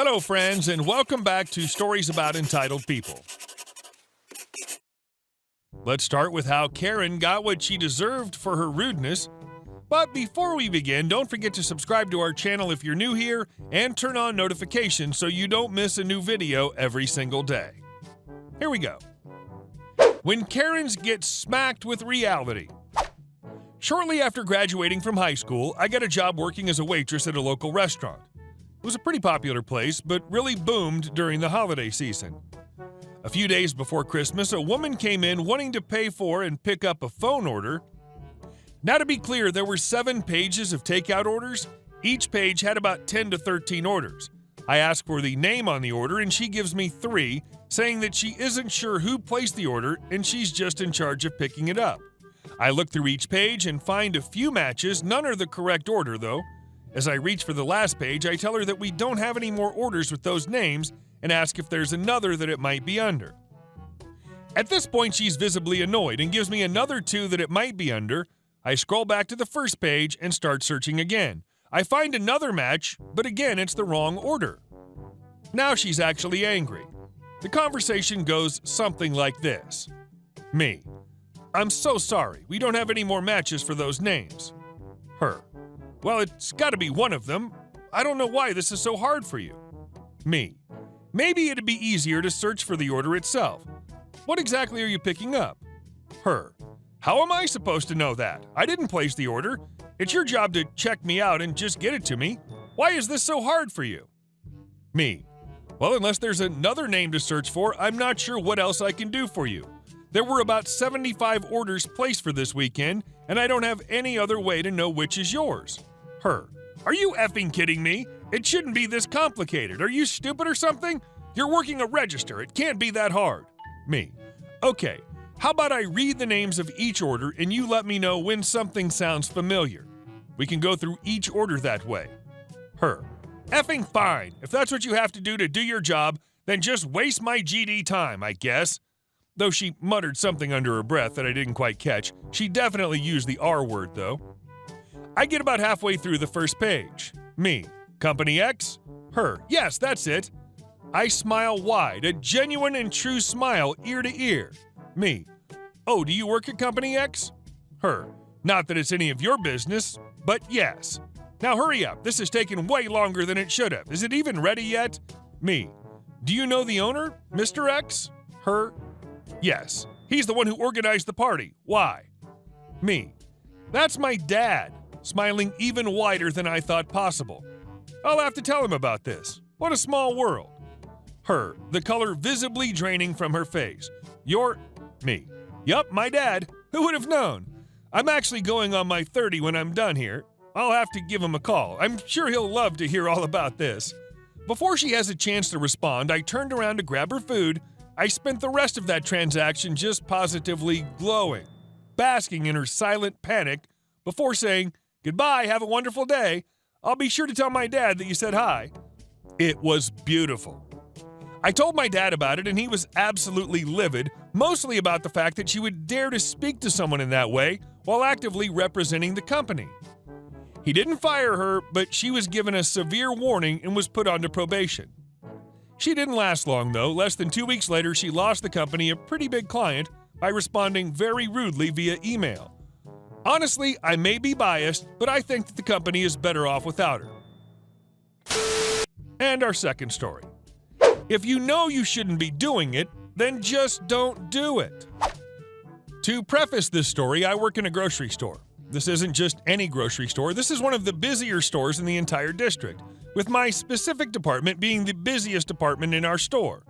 Hello, friends, and welcome back to Stories About Entitled People. Let's start with how Karen got what she deserved for her rudeness. But before we begin, don't forget to subscribe to our channel if you're new here and turn on notifications so you don't miss a new video every single day. Here we go. When Karens get smacked with reality. Shortly after graduating from high school, I got a job working as a waitress at a local restaurant. It was a pretty popular place, but really boomed during the holiday season. A few days before Christmas, a woman came in wanting to pay for and pick up a phone order. Now, to be clear, there were 7 pages of takeout orders. Each page had about 10 to 13 orders. I asked for the name on the order, and she gives me 3, saying that she isn't sure who placed the order and she's just in charge of picking it up. I look through each page and find a few matches. None are the correct order, though. As I reach for the last page, I tell her that we don't have any more orders with those names and ask if there's another that it might be under. At this point, she's visibly annoyed and gives me another 2 that it might be under. I scroll back to the first page and start searching again. I find another match, but again, it's the wrong order. Now she's actually angry. The conversation goes something like this. Me: I'm so sorry, we don't have any more matches for those names. Her: Well, it's got to be one of them. I don't know why this is so hard for you. Me: Maybe it'd be easier to search for the order itself. What exactly are you picking up? Her: How am I supposed to know that? I didn't place the order. It's your job to check me out and just get it to me. Why is this so hard for you? Me: Well, unless there's another name to search for, I'm not sure what else I can do for you. There were about 75 orders placed for this weekend, and I don't have any other way to know which is yours. Her: Are you effing kidding me? It shouldn't be this complicated. Are you stupid or something? You're working a register. It can't be that hard. Me: Okay, how about I read the names of each order and you let me know when something sounds familiar? We can go through each order that way. Her: Effing fine. If that's what you have to do your job, then just waste my GD time, I guess. Though she muttered something under her breath that I didn't quite catch. She definitely used the R word, though. I get about halfway through the first page. Me: Company X? Her: Yes, that's it. I smile wide, a genuine and true smile ear to ear. Me: Oh, do you work at Company X? Her: Not that it's any of your business, but yes. Now hurry up, this is taking way longer than it should have. Is it even ready yet? Me: Do you know the owner, Mr. X? Her: Yes, he's the one who organized the party. Why? Me: That's my dad, smiling even wider than I thought possible. I'll have to tell him about this. What a small world. Her, the color visibly draining from her face. Me: Yup, my dad. Who would have known? I'm actually going on my 30 when I'm done here. I'll have to give him a call. I'm sure he'll love to hear all about this. Before she has a chance to respond, I turned around to grab her food. I spent the rest of that transaction just positively glowing, basking in her silent panic before saying, Goodbye, have a wonderful day. I'll be sure to tell my dad that you said hi. It was beautiful. I told my dad about it and he was absolutely livid, mostly about the fact that she would dare to speak to someone in that way while actively representing the company. He didn't fire her, but she was given a severe warning and was put onto probation. She didn't last long, though. Less than 2 weeks later, she lost the company a pretty big client by responding very rudely via email. Honestly, I may be biased, but I think that the company is better off without her. And our second story. If you know you shouldn't be doing it, then just don't do it. To preface this story, I work in a grocery store. This isn't just any grocery store. This is one of the busier stores in the entire district, with my specific department being the busiest department in our store.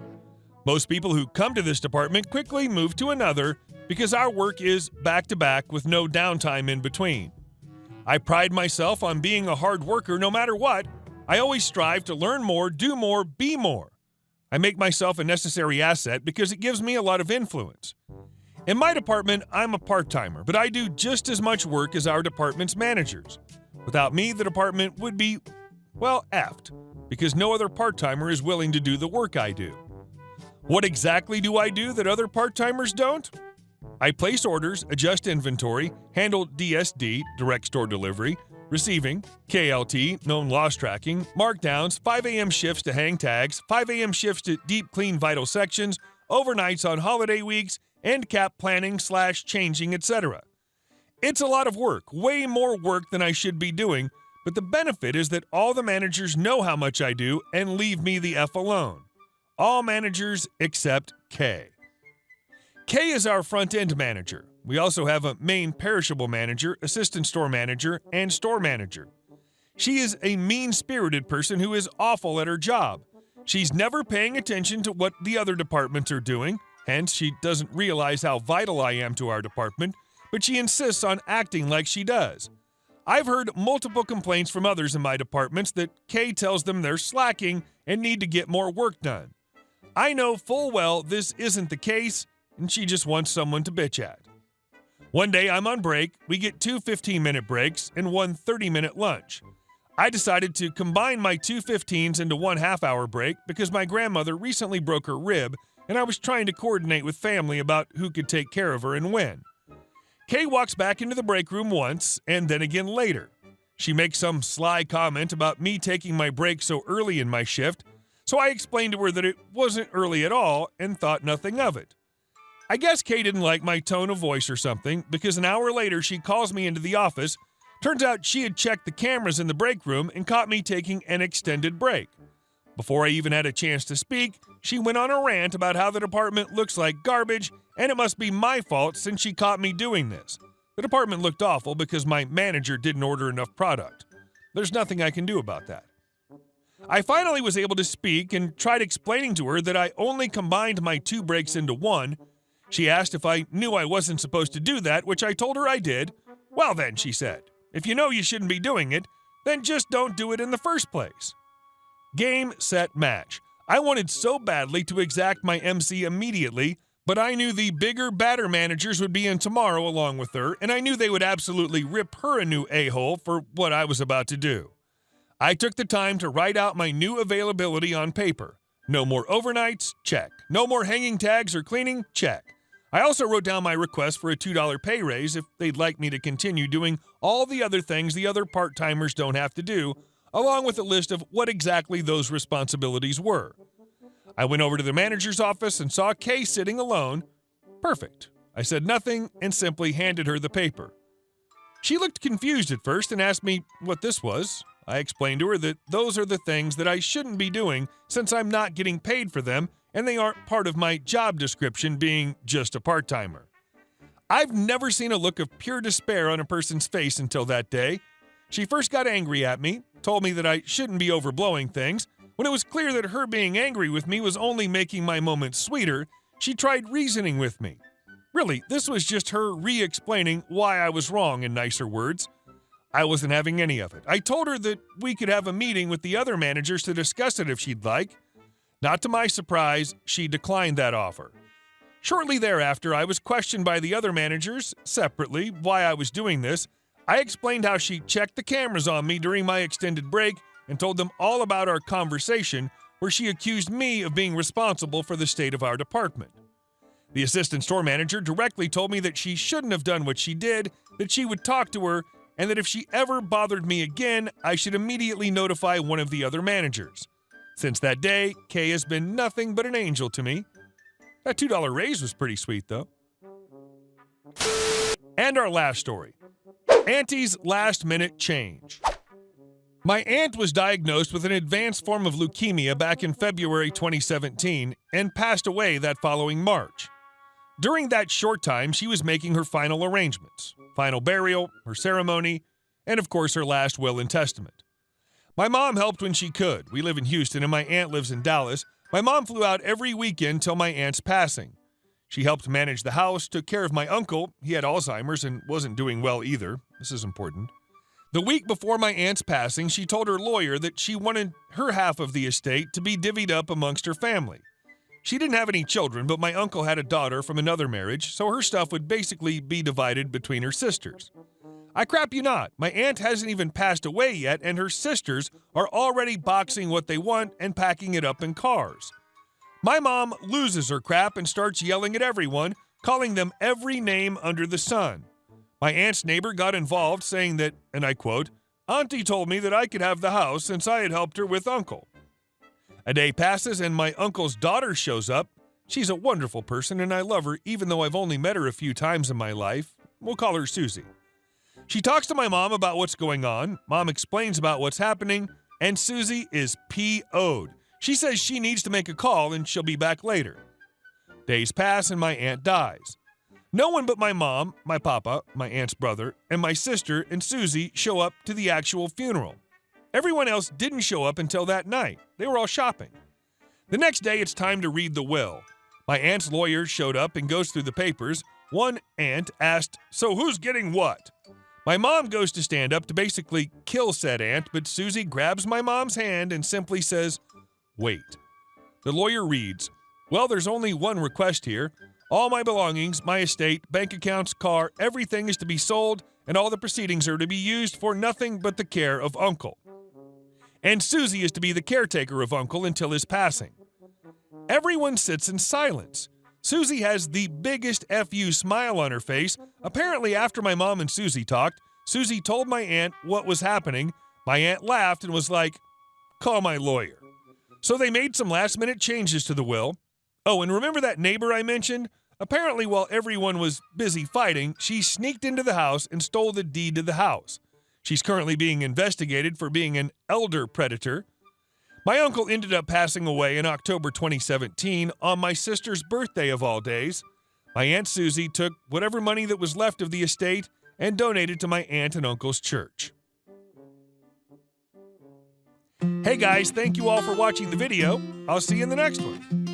Most people who come to this department quickly move to another because our work is back-to-back with no downtime in between. I pride myself on being a hard worker no matter what. I always strive to learn more, do more, be more. I make myself a necessary asset because it gives me a lot of influence. In my department, I'm a part-timer, but I do just as much work as our department's managers. Without me, the department would be, well, effed, because no other part-timer is willing to do the work I do. What exactly do I do that other part-timers don't? I place orders, adjust inventory, handle DSD, direct store delivery, receiving, KLT, known loss tracking, markdowns, 5 a.m. shifts to hang tags, 5 a.m. shifts to deep clean vital sections, overnights on holiday weeks, end cap planning/changing, etc. It's a lot of work, way more work than I should be doing, but the benefit is that all the managers know how much I do and leave me the F alone. All managers except Kay. Kay is our front-end manager. We also have a main perishable manager, assistant store manager, and store manager. She is a mean-spirited person who is awful at her job. She's never paying attention to what the other departments are doing, hence she doesn't realize how vital I am to our department, but she insists on acting like she does. I've heard multiple complaints from others in my departments that Kay tells them they're slacking and need to get more work done. I know full well this isn't the case, and she just wants someone to bitch at. One day I'm on break, we get 2 15-minute breaks and 1 30-minute lunch. I decided to combine my 2 15s into 1 half-hour break because my grandmother recently broke her rib and I was trying to coordinate with family about who could take care of her and when. Kay walks back into the break room once and then again later. She makes some sly comment about me taking my break so early in my shift, so I explained to her that it wasn't early at all and thought nothing of it. I guess Kay didn't like my tone of voice or something, because an hour later she calls me into the office. Turns out she had checked the cameras in the break room and caught me taking an extended break. Before I even had a chance to speak, she went on a rant about how the department looks like garbage and it must be my fault since she caught me doing this. The department looked awful because my manager didn't order enough product. There's nothing I can do about that. I finally was able to speak and tried explaining to her that I only combined my 2 breaks into 1. She asked if I knew I wasn't supposed to do that, which I told her I did. Well then, she said, if you know you shouldn't be doing it, then just don't do it in the first place. Game, set, match. I wanted so badly to exact my MC immediately, but I knew the bigger, badder managers would be in tomorrow along with her, and I knew they would absolutely rip her a new a-hole for what I was about to do. I took the time to write out my new availability on paper. No more overnights? Check. No more hanging tags or cleaning? Check. I also wrote down my request for a $2 pay raise if they'd like me to continue doing all the other things the other part-timers don't have to do, along with a list of what exactly those responsibilities were. I went over to the manager's office and saw Kay sitting alone. Perfect. I said nothing and simply handed her the paper. She looked confused at first and asked me what this was. I explained to her that those are the things that I shouldn't be doing since I'm not getting paid for them and they aren't part of my job description being just a part-timer. I've never seen a look of pure despair on a person's face until that day. She first got angry at me, told me that I shouldn't be overblowing things. When it was clear that her being angry with me was only making my moment sweeter, she tried reasoning with me. Really, this was just her re-explaining why I was wrong in nicer words. I wasn't having any of it. I told her that we could have a meeting with the other managers to discuss it if she'd like. Not to my surprise, she declined that offer. Shortly thereafter, I was questioned by the other managers, separately, why I was doing this. I explained how she checked the cameras on me during my extended break and told them all about our conversation where she accused me of being responsible for the state of our department. The assistant store manager directly told me that she shouldn't have done what she did, that she would talk to her, and that if she ever bothered me again, I should immediately notify one of the other managers. Since that day, Kay has been nothing but an angel to me. That $2 raise was pretty sweet, though. And our last story. Auntie's last-minute change. My aunt was diagnosed with an advanced form of leukemia back in February 2017 and passed away that following March. During that short time, she was making her final arrangements, final burial, her ceremony, and of course her last will and testament. My mom helped when she could. We live in Houston and my aunt lives in Dallas. My mom flew out every weekend till my aunt's passing. She helped manage the house, took care of my uncle. He had Alzheimer's and wasn't doing well either. This is important. The week before my aunt's passing, she told her lawyer that she wanted her half of the estate to be divvied up amongst her family. She didn't have any children, but my uncle had a daughter from another marriage, so her stuff would basically be divided between her sisters. I crap you not, my aunt hasn't even passed away yet, and her sisters are already boxing what they want and packing it up in cars. My mom loses her crap and starts yelling at everyone, calling them every name under the sun. My aunt's neighbor got involved, saying that, and I quote, Auntie told me that I could have the house since I had helped her with Uncle. A day passes and my uncle's daughter shows up. She's a wonderful person and I love her even though I've only met her a few times in my life. We'll call her Susie. She talks to my mom about what's going on. Mom explains about what's happening, and Susie is PO'd. She says she needs to make a call and she'll be back later. Days pass and my aunt dies. No one but my mom, my papa, my aunt's brother, and my sister and Susie show up to the actual funeral. Everyone else didn't show up until that night. They were all shopping. The next day, it's time to read the will. My aunt's lawyer showed up and goes through the papers. One aunt asked, "So who's getting what?" My mom goes to stand up to basically kill said aunt, but Susie grabs my mom's hand and simply says, "Wait." The lawyer reads, "Well, there's only one request here. All my belongings, my estate, bank accounts, car, everything is to be sold, and all the proceedings are to be used for nothing but the care of Uncle. And Susie is to be the caretaker of Uncle until his passing." Everyone sits in silence. Susie has the biggest FU smile on her face. Apparently, after my mom and Susie talked, Susie told my aunt what was happening. My aunt laughed and was like, "Call my lawyer." So they made some last-minute changes to the will. Oh, and remember that neighbor I mentioned? Apparently, while everyone was busy fighting, she sneaked into the house and stole the deed to the house. She's currently being investigated for being an elder predator. My uncle ended up passing away in October 2017 on my sister's birthday of all days. My Aunt Susie took whatever money that was left of the estate and donated to my aunt and uncle's church. Hey guys, thank you all for watching the video. I'll see you in the next one.